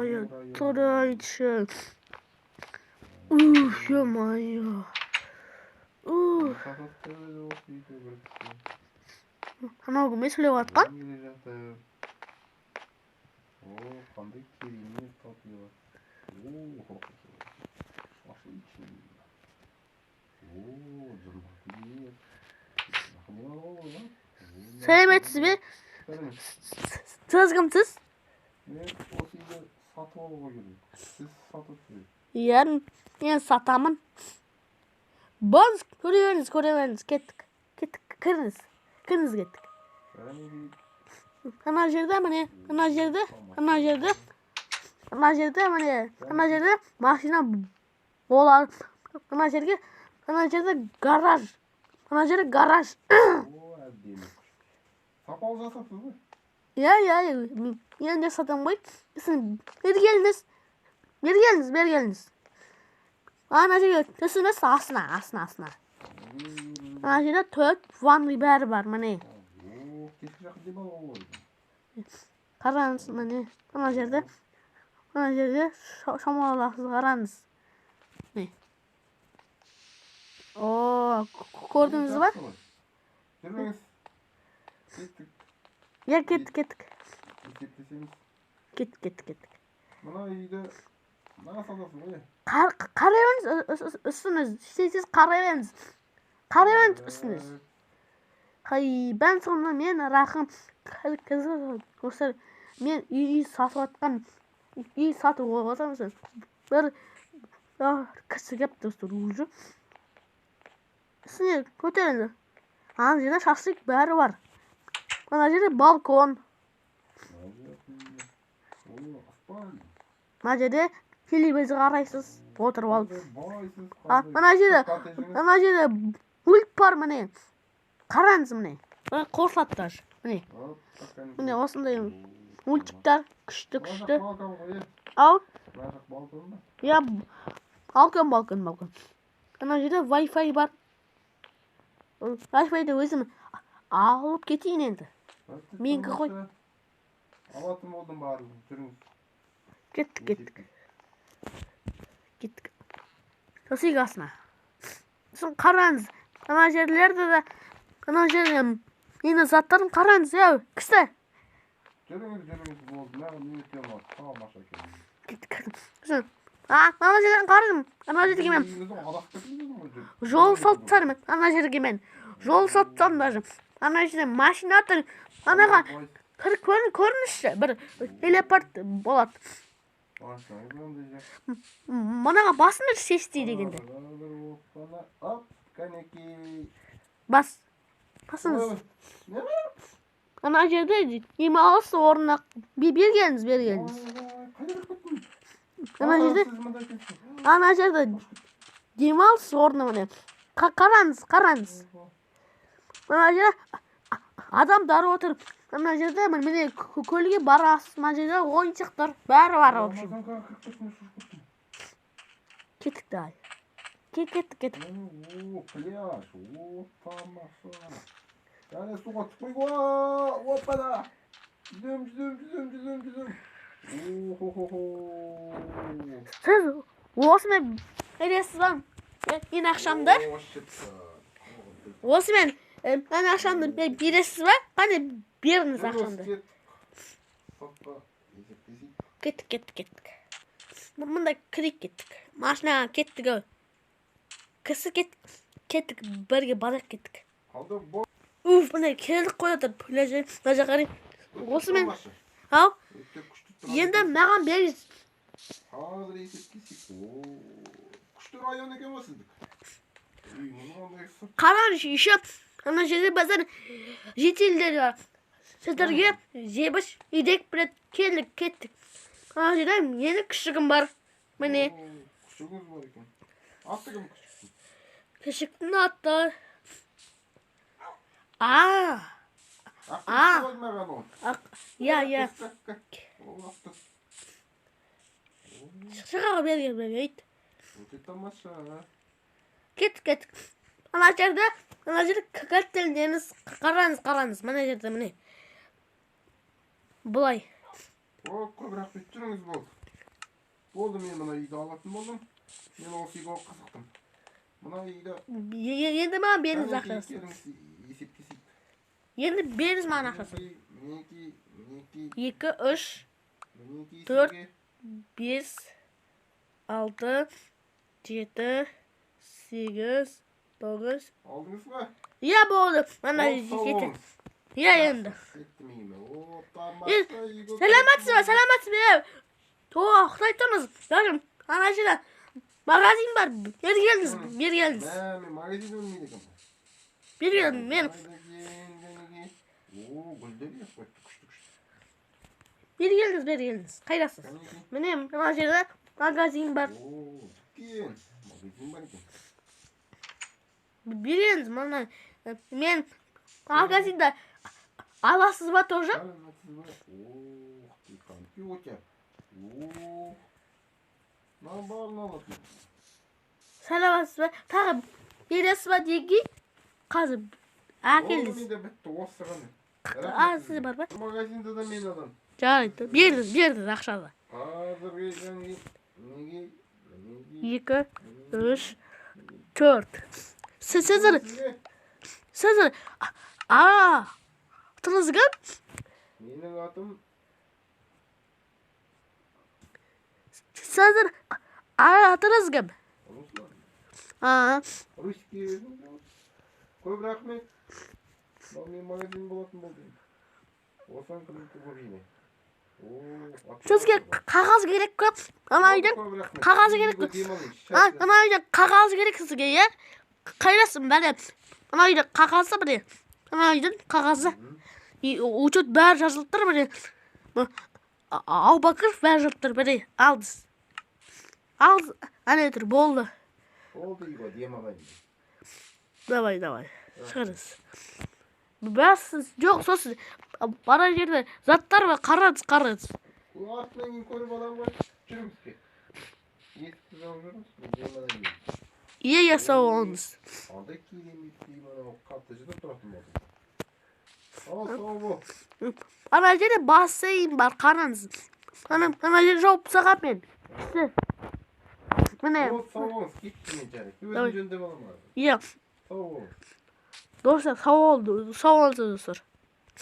ё-моё, турайчы. Ё-моё. Анау кім сөйлеп жатқан? Қандай керемет татуировка. Сәлеметсіз бе? Сіз кімсіз? Мен осы үйді сатып алуға келдім. Сіз сатасыз. Иә, мен сатамын. Біз көре беріңіз, кеттік. Кіріңіз, кеттік. Ана жерде міне, ана жерде машина болады. Ана жерде гараж. Ана жерде гараж. Сапалы жасапсыз ғой? Иә, мен де сатам ғой. Бергеліңіз. Ана жерге түсіңіз, астына. Ана жерде 4 ванный бәрі бар, міне. Кешкі жаққа демалуға болады. Қараңыз, міне. Ана жерде шамалақсыз қараңыз. Көрдіңіз ба? Жүрмеңіз. Кеттік. Иә, кеттік. Есептесеміз. Кеттік. Мына үйді наға сатасыз ғой? Қарай беріңіз үстіңіз. Сіз қарай беріңіз үстіңіз. Ben sonra men raqım kızı men үй сатып отырмын. Bir kişi gelip dostlar ucu. Üstüne көтерілді. Ана жерде шашлык бәрі бар. Ана жерде балкон. Ана жерде телевизор қарайсыз, отырып алып. Ана жерде пульт бар міне. Қараңыз міне. Қосылады даже. Міне осындай мультиктер күшті. Ал? Я балкон. Ана жерде Wi-Fi бар. Wi-Fi'ді өзім алып кетейін енді. Менікі қой. Алатын болдым барлығын. Жүріңіз. Кеттік. Төсек астына. Сосын қараңыз. Ана жерлерді де ана жерде мені заттарым қараңыз, кісі. Жүріңіз болды. Маған минут демалады. Тамаша келді. Кеттік. Ана жерден қарым. Ана жерге мен жол сатсармын. Ана жерге мен жол сатсам даже. Ана жерде машина тұр. Анаға көрініші бір телепорт болады. Мұнаға басында сесті дегенде. Басыңыз. Ана жерде демалыс орнына бергеніңіз. Ана жерде демалыс орны міне. Қараңыз. Ана жерде адамдар отыр. Ана жерде міне көлге барасыз. Ана жерде ойыншықтар бәрі бар. Кеттік дай. Кеттік. Пляж. Тамаша. Яғни суға түспей ғой. Оппада. Жүзем. Сіз осымен бересіз ба? Мен ақшамды? Осымен мен ақшамды бересіз ба? Қане беріңіз ақшамды. Кеттік. Мұнда кірек кеттік. Машинаға кеттік. Кісі кеттік. Бірге барақ кеттік. Міне келдік қой отыр. Пляжы. Мына қарай. Осымен. Ау? Енді маған беріңіз. Қазір есептесек. Күшті район екен ба сіздік? Қараңыз, еще ана жерде базар жетелдер бар. Сіздерге жебіш идек білет кеттік. Ана жерде менің күшігім бар. Міне. Күшігіңіз бар екен. Атты кім күшіктің? Күшіктің аты. Иә. Шығаға берген ейт. Өте тамаша. Кеттік. Ана жерде кәттелдеңіз. Қараңыз. Мына жерде міне. Бұлай. Көп рахмет, жүріңіз болды. Oldu men mana uyda alatın boldum. Men o sigo kızıktım. Buna uyda Endi bana beriniz akşası. Esepkesip. Endi beriniz bana akşası. Miniki 2, 3, miniki 4, 5, 6, 7, 8, 9. aldınız mı? Ya bo'ldi. Mana yetdi. Ya endi. Etmeyeyim. O tamam. Salamatsizmi? To'q aytamiz. Yo'qim. Ana shunda magazin bor. Ber keldingiz. Men magazin olmaydi. Bir geldim men. Oo, güldür ya. Kuştu. Bir geldiniz. Qaydasiz? Menem ana shunda magazin bor. Oo, gel. Magazin var ekan. Bir geldiniz mana. Men magazinda alasizmi тоже? Oo, kompüter. Oo. Ne bağlı alatın? Salamatsizmi? Tag'in berasizmi deyki? Qazib. Keldingiz. Oğlum bir de bitti osırın. Siz bormi? Magazinde de men adam. Jaraydi. Berdi ақшаны. Hazır geçen nege 2, 3, 4. Sizlar. Atınız kim? Mening atım Sizlar. Atınız kim? Ruslan. Ruski. Koy rahmet. Ben magazin bolatın buldum. Olsan kılıntı bu yine. Sizga qog'oz kerak-ku. Ana uydan qog'oz kerak-ku. Ana uydan qog'oz kerak sizga ya. Qayrasiz mana. Ana uydan qog'ozi bor. Ana uydan qog'ozi. Uchut bari yozilib tur mana. Abubakir bari yozilib tur mana. Aldingiz. Aldingiz. Ana tur bo'ldi. Oldu Igo diyemamayım. Davay. Шығыңыз. Бәсіз, жоқ сосын бара жерде заттар бар, қараңыз. Bu atlayın koru balan var. Çürümüz ki. Yetkisiz alıyoruz. Diyemadan yiyin. Иә, сау болыңыз. Anda kiydiğimiz bana o kaptacıda durasın oldu. Sağ ol. Ана жерде бассейн бар, қараңыз. Ана жер жауып тастаған мен. Міне. Sağ ol. Gittin içeri. Özün jönde balan var. Иә. Sağ ol. Достар, сау болыңыздар.